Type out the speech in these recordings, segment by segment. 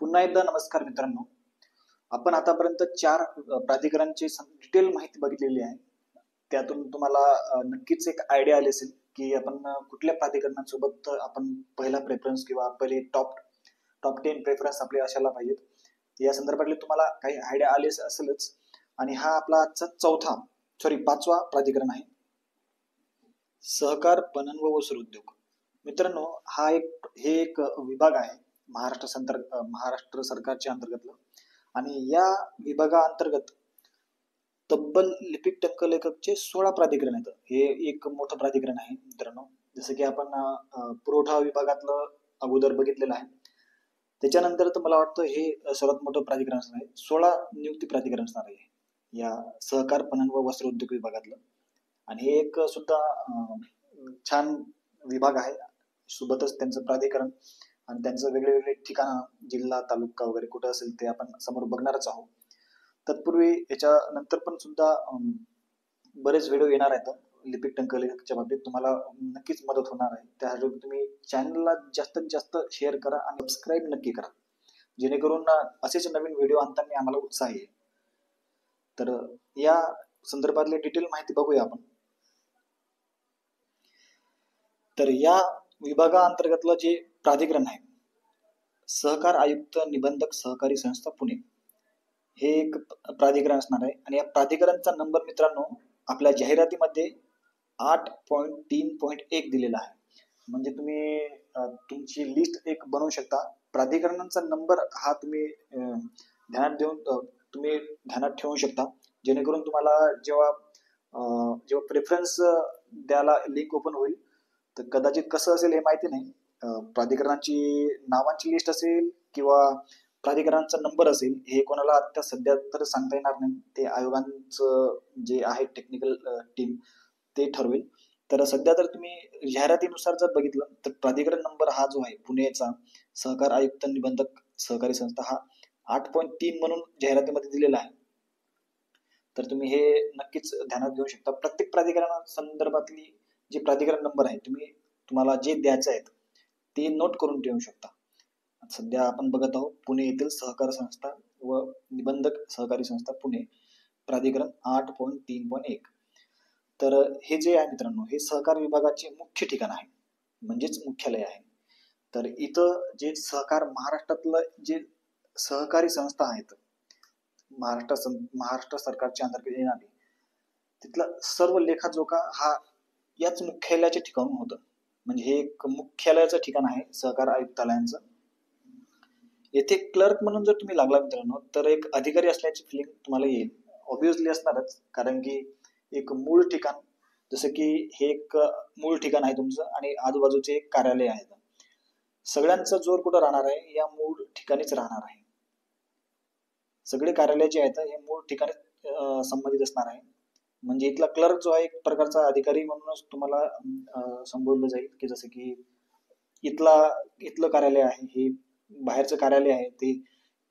पुन्हा एकदा नमस्कार मित्रांनो. आपण आतापर्यंत चार प्राधिकरणांची डिटेल माहिती बघितलेली आहे. त्यातून तुम्हाला नक्कीच एक आयडिया आली असेल की आपण कुठल्या प्राधिकरणासोबत आपण पहिला प्रेफरन्स किंवा पहिले टॉप टॉप 10 प्रेफरन्स आपले असायला पाहिजेत. या संदर्भातले तुम्हाला काही आयडिया आले असेलच. आणि हा आपला आजचा पाचवा प्राधिकरण आहे, सहकार पणन व वस्त्रोद्योग. मित्रांनो, हे एक विभाग आहे महाराष्ट्र सरकारच्या अंतर्गतलं. आणि या विभागाअंतर्गत तब्बल लिपिक टंकलेखकचे 16 प्राधिकरण आहेत. हे एक मोठं प्राधिकरण आहे मित्रांनो. जसं की आपण पुरवठा विभागातलं अगोदर बघितलेलं आहे. त्याच्यानंतर तर मला वाटतं हे सर्वात मोठं प्राधिकरण असणार आहे. 16 नियुक्ती प्राधिकरण असणार आहे या सहकार पणन व वस्त्रोद्योग विभागातलं. आणि हे एक सुद्धा छान विभाग आहे. सोबतच त्यांचं प्राधिकरण आणि त्यांचं वेगळे ठिकाण, जिल्हा, तालुका वगैरे कुठं असेल ते आपण समोर बघणारच आहोत. तत्पूर्वी याच्यानंतर पण सुद्धा बरेच व्हिडिओ येणार आहेत लिपिक टंकलेखकच्या बाबतीत. तुम्हाला नक्कीच मदत होणार आहे. त्यासाठी तुम्ही चॅनलला जास्तीत जास्त शेअर करा आणि सबस्क्राईब नक्की करा, जेणेकरून असेच नवीन व्हिडिओ आणताना आम्हाला उत्साह येईल. तर या संदर्भातली डिटेल माहिती बघूया आपण. तर या विभागाअंतर्गतलं जे प्राधिकरण आहे, सहकार आयुक्त निबंधक सहकारी संस्था पुणे, हे एक प्राधिकरण असणार आहे. आणि या प्राधिकरणचा नंबर मित्रांनो आपल्या जाहिरातीमध्ये 8.3.1 दिलेला आहे. म्हणजे तुम्ही तुमची लिस्ट एक बनवू शकता. प्राधिकरणांचा नंबर हा तुम्ही ध्यानात ठेवू शकता, जेणेकरून तुम्हाला जेव्हा प्रेफरन्स द्यायला लिंक ओपन होईल तर कदाचित कसं असेल हे माहिती नाही. प्राधिकरणाची नावांची लिस्ट असेल किंवा प्राधिकरणाचा नंबर असेल हे कोणाला आता सध्या तर सांगता येणार नाही. ते आयोगांचं जे आहे टेक्निकल टीम ते ठरवेल. तर सध्या तर तुम्ही जाहिरातीनुसार जर बघितलं तर प्राधिकरण नंबर हा जो आहे पुणेचा सहकार आयुक्त निबंधक सहकारी संस्था हा 8.3 म्हणून जाहिरातीमध्ये दिलेला आहे. तर तुम्ही हे नक्कीच ध्यानात घेऊ शकता. प्रत्येक प्राधिकरणासंदर्भातली जे प्राधिकरण नंबर आहे तुम्हाला जे द्यायचे आहेत ते नोट करून ठेवू शकता. सध्या आपण बघत आहोत पुणे येथील सहकार संस्था व निबंधक सहकारी संस्था पुणे, प्राधिकरण 8.3.1. तर हे जे आहे मित्रांनो, हे सहकार विभागाचे मुख्य ठिकाण आहे, म्हणजेच मुख्यालय आहे. तर इथं जे महाराष्ट्रातलं जे सहकारी संस्था आहेत, महाराष्ट्र सरकारच्या अंतर्गत येणारी, तिथला सर्व लेखाजोखा हा याच मुख्यालयाचे ठिकाण होतं. म्हणजे हे एक मुख्यालयाचं ठिकाण आहे सहकार आयुक्तालयांचं. येथे क्लर्क म्हणून जर तुम्ही लागला मित्रांनो तर एक अधिकारी असल्याची फिलिंग तुम्हाला येईल. ऑब्विसली असणारच, कारण की एक मूळ ठिकाण, जसं की हे एक मूळ ठिकाण आहे तुमचं आणि आजूबाजूचे एक कार्यालय आहे. सगळ्यांचा जोर कुठं राहणार आहे? या मूळ ठिकाणीच राहणार आहे. सगळे कार्यालय जे आहेत हे मूळ ठिकाणी संबंधित असणार आहे. म्हणजे इथला क्लर्क जो आहे एक प्रकारचा अधिकारी म्हणूनच तुम्हाला संबोधलं जाईल. की जसं की इथलं कार्यालय आहे, हे बाहेरचं कार्यालय आहे, ते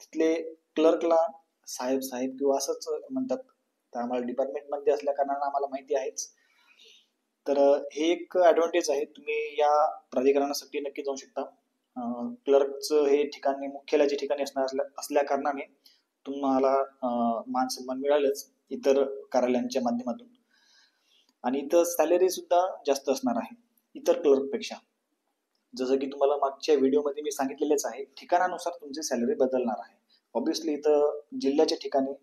तिथले क्लर्कला साहेब किंवा असंच म्हणतात. तर आम्हाला डिपार्टमेंटमध्ये असल्या कारणाने आम्हाला माहिती आहेच. तर हे एक ऍडव्हान्टेज आहे. तुम्ही या प्राधिकरणासाठी नक्की जाऊ शकता. क्लर्कचं हे ठिकाणी मुख्यालयाच्या ठिकाणी असल्या कारणाने तुम्हाला मान सन्मान मिळालेच इतर कार्यालयांच्या माध्यमातून. आणि इथं सॅलरी सुद्धा जास्त असणार आहे इतर क्लर्कपेक्षा. जसं की तुम्हाला मागच्या व्हिडिओमध्ये मी सांगितलेलेच आहे, ठिकाणानुसार तुमची सॅलरी बदलणार आहे. ऑब्विसली इथं जिल्ह्याच्या ठिकाणी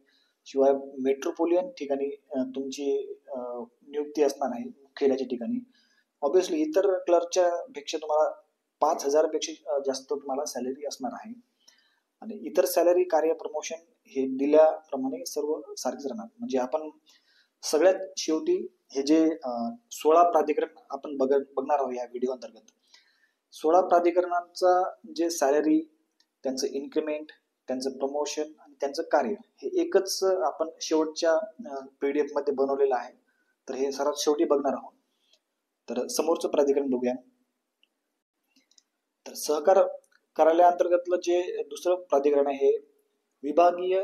शिवाय मेट्रोपोलियन ठिकाणी तुमची नियुक्ती असणार आहे मुख्यालयाच्या ठिकाणी. ऑब्विसली इतर क्लर्कच्या पेक्षा तुम्हाला 5,000 पेक्षा जास्त तुम्हाला सॅलरी असणार आहे. आणि इतर सॅलरी, कार्य, प्रमोशन हे दिल्याप्रमाणे सर्व सारखेच राहणार. म्हणजे आपण सगळ्यात शेवटी हे जे 16 प्राधिकरण आपण बघणार आहोत या व्हिडिओ अंतर्गत, 16 प्राधिकरणांचा जे सॅलरी, त्यांचं इन्क्रिमेंट, त्यांचं प्रमोशन आणि त्यांचं कार्य हे एकच आपण शेवटच्या PDF मध्ये बनवलेलं आहे. तर हे सर्वात शेवटी बघणार आहोत. तर समोरचं प्राधिकरण बघूया. तर सहकार कार्यालयाअंतर्गतलं जे दुसरं प्राधिकरण आहे हे विभागीय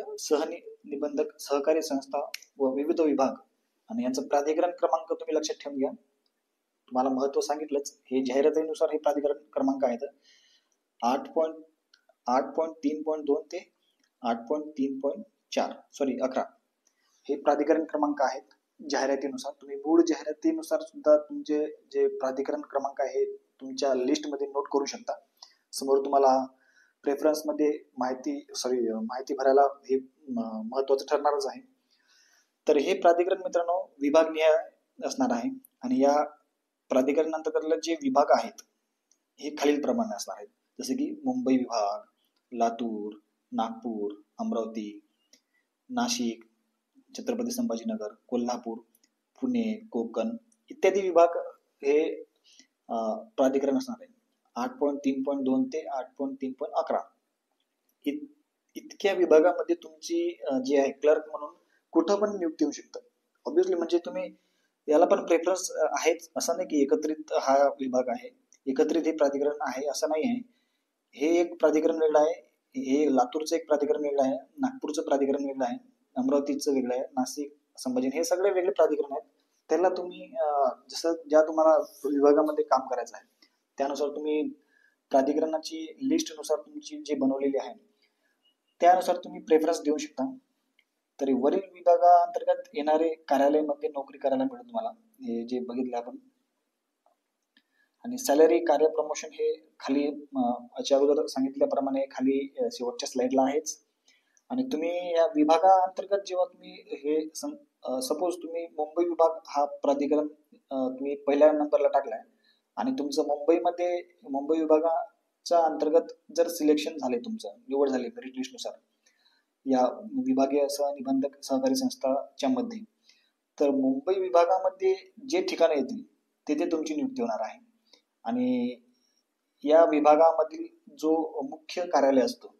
निबंधक सहकारी संस्था व विविध विभाग. आणि यांचं प्राधिकरण क्रमांक तुम्ही लक्षात ठेवून घ्या. तुम्हाला महत्व सांगितलंच, हे जाहिरातीनुसार हे प्राधिकरण क्रमांक आहेत. 8.3.2 ते 8.3.4 सॉरी 11 हे प्राधिकरण क्रमांक आहेत. जाहिरातीनुसार तुम्ही मूळ जाहिरातीनुसार सुद्धा तुमचे जे प्राधिकरण क्रमांक आहे तुमच्या लिस्टमध्ये नोट करू शकता. समोर तुम्हाला प्रेफरन्स मध्ये माहिती भरायला हे महत्वाचं ठरणारच आहे. तर हे प्राधिकरण मित्रांनो विभागनिहाय असणार आहे आणि या प्राधिकरणांतर्गत जे विभाग आहेत हे खालील प्रमाणे असणार आहेत. जसे की मुंबई विभाग, लातूर, नागपूर, अमरावती, नाशिक, छत्रपती संभाजीनगर, कोल्हापूर, पुणे, कोकण इत्यादी विभाग हे प्राधिकरण असणार आहे. 8.3.2 ते 8.3.11 इतक्या विभागामध्ये तुमची जी आहे क्लर्क म्हणून कुठं पण नियुक्ती होऊ शकतं. ऑब्विसली म्हणजे तुम्ही याला पण प्रेफरन्स आहेच असं नाही की एकत्रित हा विभाग आहे, एकत्रित हे प्राधिकरण आहे असं नाही आहे. हे एक प्राधिकरण वेगळं आहे, हे लातूरचं एक प्राधिकरण वेगळं आहे, नागपूरचं प्राधिकरण वेगळं आहे, अमरावतीचं वेगळं आहे, नाशिक, संभाजी हे सगळे वेगळे प्राधिकरण आहेत. त्याला तुम्ही जसं ज्या तुम्हाला विभागामध्ये काम करायचं आहे त्यानुसार तुम्ही प्राधिकरणाची लिस्टनुसार तुमची जे बनवलेली आहे त्यानुसार तुम्ही प्रेफरन्स देऊ शकता. तरी वरील विभागाअंतर्गत येणारे कार्यालयामध्ये नोकरी करायला मिळेल तुम्हाला, हे जे बघितले आपण. आणि सॅलरी, कार्य, प्रमोशन हे खाली याच्या अगोदर सांगितल्याप्रमाणे खाली शेवटच्या स्लाइडला आहेच. आणि तुम्ही या विभागाअंतर्गत जेव्हा तुम्ही हे सपोज तुम्ही मुंबई विभाग हा प्राधिकरण तुम्ही पहिल्या नंबरला टाकलाय आणि तुमचं मुंबई विभागाच्या अंतर्गत जर सिलेक्शन झाले, तुमचं निवड झाली मेरिट लिस्टनुसार या विभागीय निबंधक सहकारी संस्थाच्या मध्ये, तर मुंबई विभागामध्ये जे ठिकाणं येतील तेथे तुमची नियुक्ती होणार आहे. आणि या विभागामधील जो मुख्य कार्यालय असतो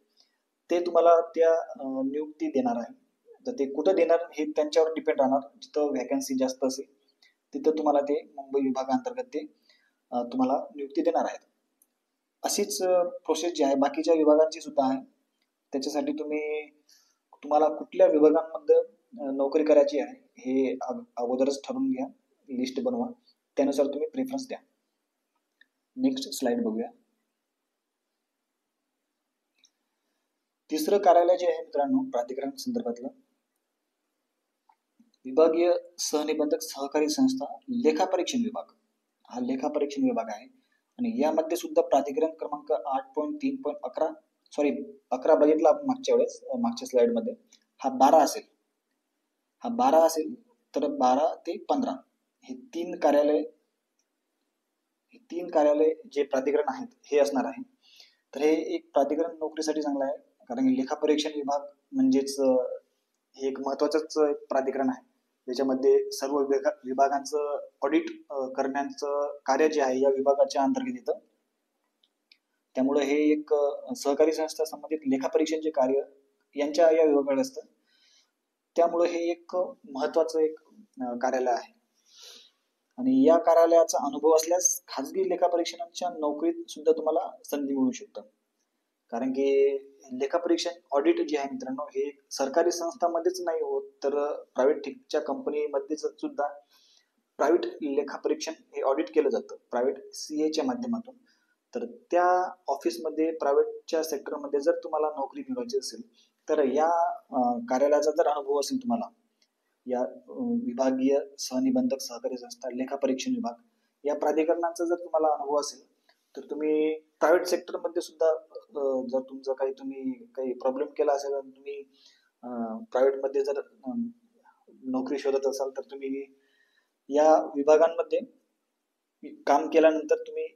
ते तुम्हाला त्या नियुक्ती देणार आहे. तर ते कुठं देणार हे त्यांच्यावर डिपेंड राहणार. जिथं व्हॅकन्सी जास्त असेल तिथं तुम्हाला ते मुंबई विभागाअंतर्गत ते तुम्हाला नियुक्ती देणार आहेत. अशीच प्रोसेस जी आहे बाकीच्या विभागांची सुद्धा आहे. त्याच्यासाठी तुम्हाला कुठल्या विभागांमध्ये नोकरी करायची आहे हे अगोदरच ठरवून घ्या, लिस्ट बनवा, त्यानुसार तुम्ही प्रेफरन्स द्या. नेक्स्ट स्लाइड बघूया. तिसरं कार्यालय जे आहे मित्रांनो प्राधिकरण संदर्भातलं, विभागीय सहनिबंधक सहकारी संस्था लेखापरीक्षण विभाग. हा लेखापरीक्षण विभाग आहे आणि यामध्ये सुद्धा प्राधिकरण क्रमांक 8.3.11 सॉरी 11 बघितला आपण मागच्या वेळेस मागच्या स्लाइड मध्ये, हा 12 असेल तर 12 ते 15 हे तीन कार्यालय जे प्राधिकरण आहेत हे असणार आहे. तर हे एक प्राधिकरण नोकरीसाठी चांगलं आहे, कारण लेखापरीक्षण विभाग म्हणजेच हे एक महत्वाचंच प्राधिकरण आहे. त्याच्यामध्ये सर्व विभागांचं ऑडिट करण्याचं कार्य जे आहे या विभागाच्या अंतर्गत येतं. त्यामुळे हे एक सहकारी संस्था संबंधित लेखापरीक्षणचे कार्य यांच्या या विभागाकडे असतं. त्यामुळे हे एक महत्वाचं एक कार्यालय आहे. आणि या कार्यालयाचा अनुभव असल्यास खाजगी लेखापरीक्षणाच्या नोकरीत सुद्धा तुम्हाला संधी मिळू शकतं. कारण की लेखापरीक्षण ऑडिट जे आहे मित्रांनो हे सरकारी संस्थांमध्येच नाही होत, तर प्रायव्हेटच्या कंपनीमध्ये सुद्धा प्रायव्हेट लेखापरीक्षण हे ऑडिट केलं जातं प्रायव्हेट CA च्या माध्यमातून. तर त्या ऑफिसमध्ये प्रायव्हेटच्या सेक्टरमध्ये जर तुम्हाला नोकरी मिळवायची असेल तर या कार्यालयाचा जर अनुभव असेल तुम्हाला, या विभागीय सहनिबंधक सहकारी संस्था लेखापरीक्षण विभाग या प्राधिकरणाचा जर तुम्हाला अनुभव असेल तर तुम्ही प्रायव्हेट सेक्टरमध्ये सुद्धा जर तुमचं काही प्रॉब्लेम केला असेल आणि तुम्ही प्रायव्हेटमध्ये जर नोकरी शोधत असाल तर तुम्ही या विभागांमध्ये काम केल्यानंतर तुम्ही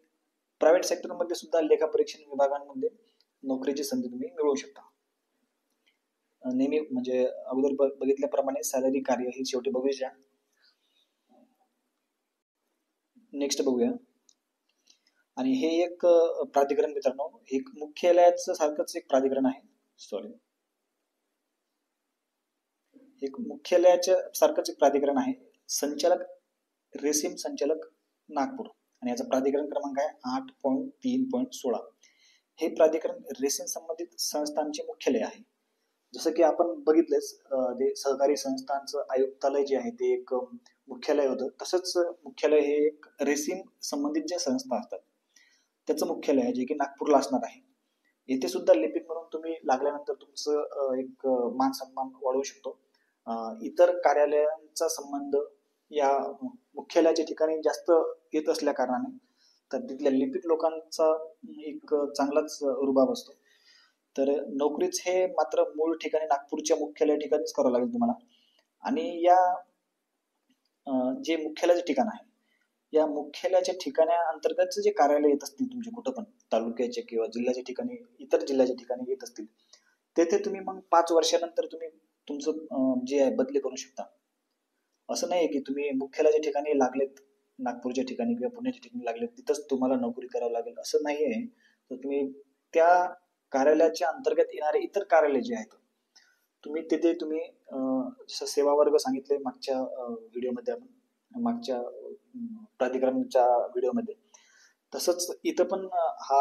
प्रायव्हेट सेक्टरमध्ये सुद्धा लेखापरीक्षण विभागांमध्ये नोकरीची संधी तुम्ही मिळवू शकता. नेहमी म्हणजे अगोदर बघितल्याप्रमाणे सॅलरी, कार्य हे शेवटी बघूया. नेक्स्ट बघूया. आणि हे एक प्राधिकरण मित्रांनो एक मुख्यालयाचं सारखंच एक प्राधिकरण आहे. एक मुख्यालयाच्या सारखंच एक प्राधिकरण आहे. संचालक रेशीम संचालक नागपूर आणि याचा प्राधिकरण क्रमांक आहे 8.3.16. हे प्राधिकरण रेशीम संबंधित संस्थांचे मुख्यालय आहे. जसं की आपण बघितलेच ते सहकारी संस्थांचं आयुक्तालय जे आहे ते एक मुख्यालय होतं, तसंच मुख्यालय हे एक रेशीम संबंधित ज्या संस्था असतात त्याचं मुख्यालय आहे जे की नागपूरला असणार आहे. येथे सुद्धा लिपिक म्हणून तुम्ही लागल्यानंतर तुमचं एक मान सन्मान वाढवू शकतो. इतर कार्यालयांचा संबंध या मुख्यालयाच्या ठिकाणी जास्त येत असल्या कारणाने तर तिथल्या लिपिक लोकांचा एक चांगलाच रुबाब असतो. तर नोकरीच हे मात्र मूळ ठिकाणी नागपूरच्या मुख्यालय ठिकाणीच करावं लागेल तुम्हाला. आणि या जे मुख्यालयाचे ठिकाण आहे या मुख्यालयाच्या ठिकाणाअंतर्गतचे जे कार्यालय येत असतील तुमचे कुठं पण तालुक्याचे किंवा जिल्ह्याच्या ठिकाणी इतर जिल्ह्याच्या ठिकाणी येत असतील तेथे तुम्ही मग 5 वर्षानंतर तुम्ही तुमचं जे आहे बदली करू शकता. असं नाही की तुम्ही मुख्यालयाच्या ठिकाणी लागलेत नागपूरच्या ठिकाणी किंवा पुण्याच्या ठिकाणी लागलेत तिथंच तुम्हाला नोकरी करावी लागेल असं नाही आहे. तर तुम्ही त्या कार्यालयाच्या अंतर्गत येणारे इतर कार्यालय जे आहेत तुम्ही तिथे तुम्ही सेवा वर्ग सांगितले मागच्या व्हिडिओमध्ये आपण मागच्या प्राधिकरणच्या व्हिडिओमध्ये तसंच इथं पण हा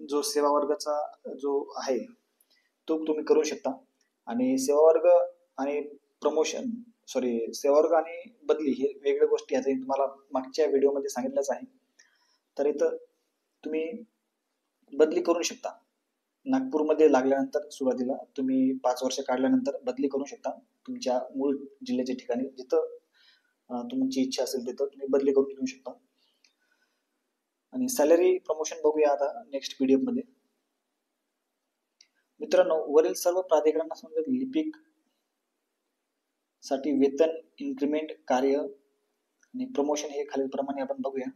जो सेवा वर्गाचा जो आहे तो तुम्ही करू शकता. आणि सेवा वर्ग आणि प्रमोशन सेवा वर्ग आणि बदली हे वेगळ्या गोष्टी आहेत तुम्हाला मागच्या व्हिडिओमध्ये सांगितलंच आहे. तर इथं तुम्ही बदली करू शकता. नागपूरमध्ये लागल्यानंतर सुरुवातीला तुम्ही 5 वर्ष काढल्यानंतर बदली करू शकता तुमच्या मूळ जिल्ह्याच्या ठिकाणी जिथं तुमची इच्छा असेल तिथं तुम्ही बदली करून घेऊ शकता. आणि सॅलरी प्रमोशन बघूया आता नेक्स्ट पीडीएफ मध्ये. मित्रांनो वरील सर्व प्राधिकरणांना संबंधित लिपिक साठी वेतन इन्क्रिमेंट कार्य आणि प्रमोशन हे खालीलप्रमाणे आपण बघूया.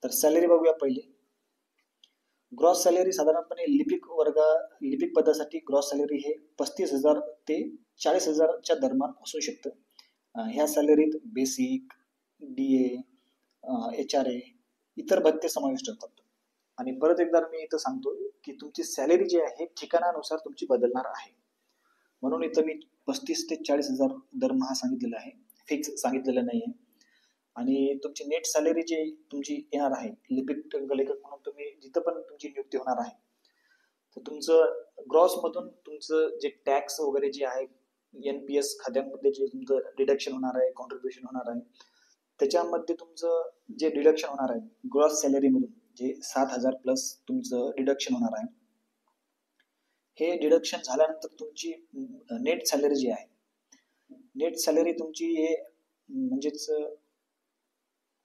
तर सॅलरी बघूया पहिले. ग्रॉस सॅलरी साधारणपणे लिपिक पदासाठी ग्रॉस सॅलरी हे 35,000 ते 40,000च्या दरम्यान असू शकतं. ह्या सॅलरीत बेसिक DA HRA इतर भत्ते समाविष्ट असतात. आणि परत एकदा मी इथं सांगतो की तुमची सॅलरी जी आहे ठिकाणानुसार तुमची बदलणार आहे. म्हणून इथं मी 35 ते 40,000 दरमहा सांगितलेला आहे, फिक्स सांगितलेलं नाही आहे. आणि तुमची नेट सॅलरी जी तुमची येणार आहे लिपिक टंकलेखक म्हणून तुम्ही जिथं पण तुमची नियुक्ती होणार आहे तर तुमचं ग्रॉस मधून तुमचं जे टॅक्स वगैरे जे आहे NPS खात्यांमध्ये जे तुमचं डिडक्शन होणार आहे कॉन्ट्रीब्युशन होणार आहे त्याच्यामध्ये तुमचं जे डिडक्शन होणार आहे ग्रॉस सॅलरी मधून जे 7,000 प्लस तुमचं डिडक्शन होणार आहे. हे डिडक्शन झाल्यानंतर तुमची नेट सॅलरी जी आहे नेट सॅलरी तुमची हे म्हणजेच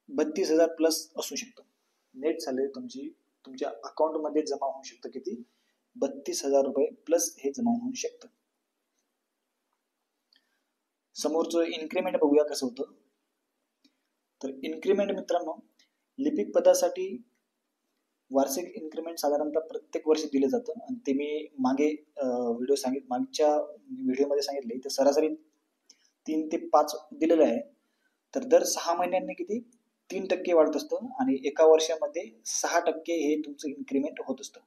32,000 प्लस असू शकतं. नेट सॅलरी तुमची तुमच्या अकाउंटमध्ये जमा होऊ शकतं किती 32,000 रुपये प्लस हे जमा होऊ शकतं. समोरचं इन्क्रीमेंट बघूया कसं होतं. तर इन्क्रीमेंट मित्रांनो लिपिक पदासाठी वार्षिक इन्क्रीमेंट साधारणतः प्रत्येक वर्षी दिले जातं आणि ते मी मागच्या व्हिडिओमध्ये सांगितले तर सरासरी 3 ते 5 दिलेलं आहे. तर दर 6 महिन्यांनी किती 3% वाढत असतं आणि एका वर्षामध्ये 6% हे तुमचं इन्क्रीमेंट होत असतं.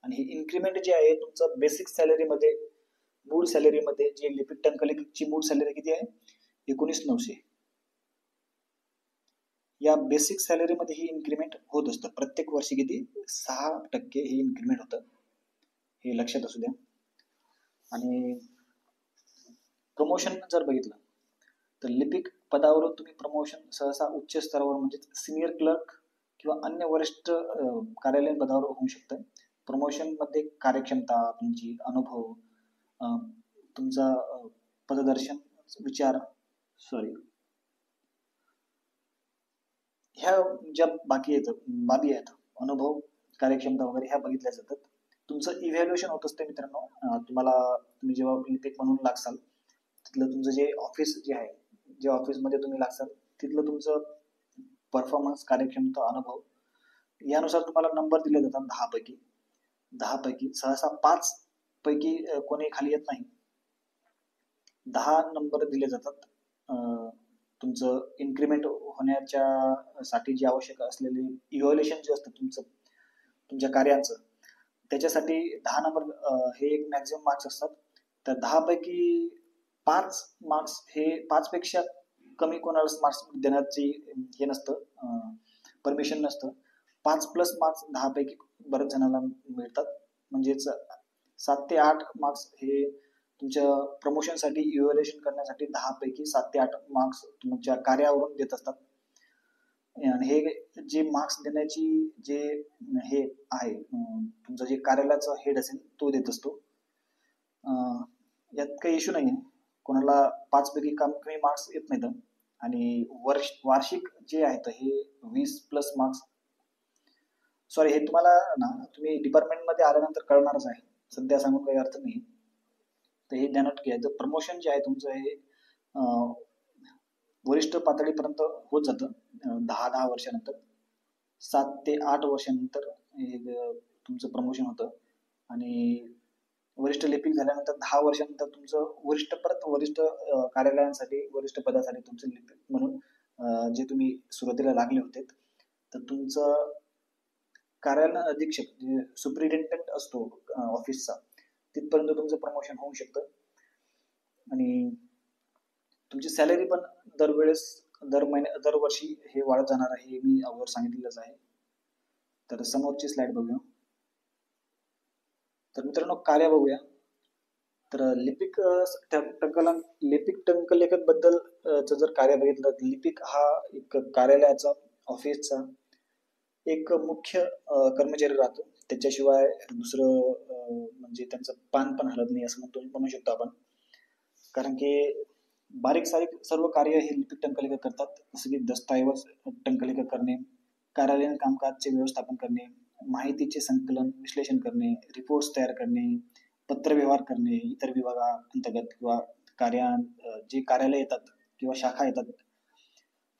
आणि हे इन्क्रीमेंट जे आहे तुमचं बेसिक सॅलरीमध्ये मूळ सॅलरीमध्ये जे लिपिक टंकलेखकची मूळ सॅलरी किती आहे 19,900 या बेसिक सॅलरीमध्ये ही इन्क्रीमेंट होत असतं. प्रत्येक वर्षी किती 6% हे इन्क्रीमेंट होतं हे लक्षात असू द्या. आणि प्रमोशन जर बघितलं तर लिपिक पदावरून तुम्ही प्रमोशन सहसा उच्च स्तरावर म्हणजे सिनियर क्लर्क किंवा अन्य वरिष्ठ कार्यालयीन पदावर होऊ शकतं. प्रमोशन मध्ये कार्यक्षमता तुमची अनुभव तुमचा पददर्शन विचार ह्या ज्या बाबी आहेत अनुभव कार्यक्षमता वगैरे ह्या बघितल्या जातात. तुमचं इव्हॅल्युएशन होत असते मित्रांनो. तुम्ही जेव्हा लिपिक म्हणून लागसाल तिथलं तुमचं जे ऑफिस जे आहे जे ऑफिसमध्ये तुम्ही लागसाल तिथलं तुमचं परफॉर्मन्स कार्यक्षमता अनुभव यानुसार तुम्हाला नंबर दिले जातात 10 पैकी सहसा 5 पैकी कोणी खाली येत नाही. 10 नंबर दिले जातात. तुमचं इन्क्रीमेंट होण्याच्या साठी जे आवश्यक असलेले इव्हॅल्युएशन जे असतं तुमच्या कार्याचं त्याच्यासाठी 10 नंबर हे एक मॅक्झिमम मार्क्स असतात. तर 10 पैकी 5 मार्क्स हे 5 पेक्षा कमी कोणालाच मार्क्स देण्याची हे नसतं परमिशन नसतं. 5 प्लस मार्क्स 10 पैकी बरेच जणांना मिळतात. म्हणजेच 7 ते 8 मार्क्स हे तुमच्या प्रमोशनसाठी इव्हॅल्युएशन करण्यासाठी 10 पैकी 7 ते 8 मार्क्स तुमच्या कार्यावरून देत असतात. आणि हे जे मार्क्स देण्याची जे हे आहे, तुमचं जे कार्यालयाचा हेड असेल तो देत असतो. यात काही इश्यू नाही आहे. कोणाला 5 पैकी कमी मार्क्स येत नाहीत. आणि वार्षिक जे आहेत हे 20+ मार्क्स. सॉरी, हे तुम्हाला ना तुम्ही डिपार्टमेंटमध्ये आल्यानंतर कळणारच आहे, सध्या सांगून काही अर्थ नाही. तर हे ध्यानात घ्यायचं. प्रमोशन जे आहे तुमचं हे वरिष्ठ पातळीपर्यंत होत जातं 10 वर्षानंतर. 7 ते 8 वर्षानंतर हे तुमचं प्रमोशन होतं. आणि वरिष्ठ लिपिक झाल्यानंतर 10 वर्षानंतर तुमचं वरिष्ठ कार्यालयांसाठी, वरिष्ठ पदासाठी तुमचं लिपिक म्हणून जे तुम्ही सुरुवातीला लागले होते, तर तुमचं कार्यालय अधीक्षक जे सुप्रिटेंडंट असतो ऑफिसचा, तिथपर्यंत तुमचं प्रमोशन होऊ शकतं. आणि तुमची सॅलरी पण दरवर्षी हे वाढत जाणार आहे, हे मी अगोदर सांगितलेलंच आहे. तर समोरची स्लाइड बघूया. तर मित्रांनो, कार्य बघूया. तर लिपिक टंकलेखक बद्दल जर कार्य बघितलं, तर लिपिक हा एक कार्यालयाचा, ऑफिसचा एक मुख्य कर्मचारी राहतो. त्याच्याशिवाय दुसरं म्हणजे त्यांचं पान पण हलत नाही असं म्हणू शकतो आपण. कारण की बारीक सारीक सर्व कार्य हे लिपिक टंकलेखक करतात. जसं की दस्तऐवज टंकलेखक करणे, कार्यालयीन कामकाजचे व्यवस्थापन करणे, माहितीचे संकलन, विश्लेषण करणे, रिपोर्ट्स तयार करणे, पत्रव्यवहार करणे, इतर विभागाअंतर्गत किंवा जे कार्यालय येतात किंवा शाखा येतात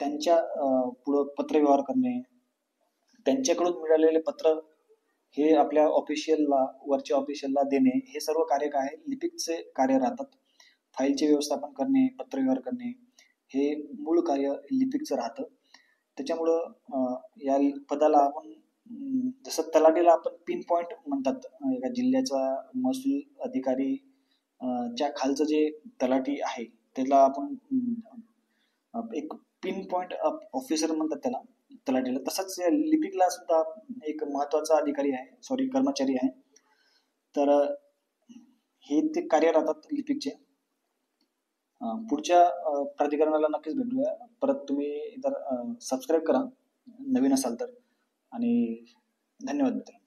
त्यांच्या पुढं पत्रव्यवहार करणे, त्यांच्याकडून मिळालेले पत्र हे आपल्या वरच्या ऑफिशियलला देणे, हे सर्व कार्य काय आहे, लिपिकचे कार्य राहतात. फाईलचे व्यवस्थापन करणे, पत्रव्यवहार करणे, हे मूळ कार्य लिपिकचं राहतं. त्याच्यामुळं या पदाला आपण जसं तलाठीला आपण पिन पॉईंट म्हणतात, एका जिल्ह्याचा महसूल अधिकारी च्या खालचं जे तलाठी आहे त्याला आपण एक पिन पॉईंट ऑफिसर म्हणतात त्याला, तलाठीला. तसंच लिपिकला सुद्धा एक महत्वाचा अधिकारी आहे, कर्मचारी आहे. तर हे ते कार्य राहतात लिपिकचे. पुढच्या प्राधिकरणाला नक्कीच भेटूया. परत तुम्ही जर सबस्क्राईब करा नवीन असाल तर. आणि धन्यवाद मित्रांनो.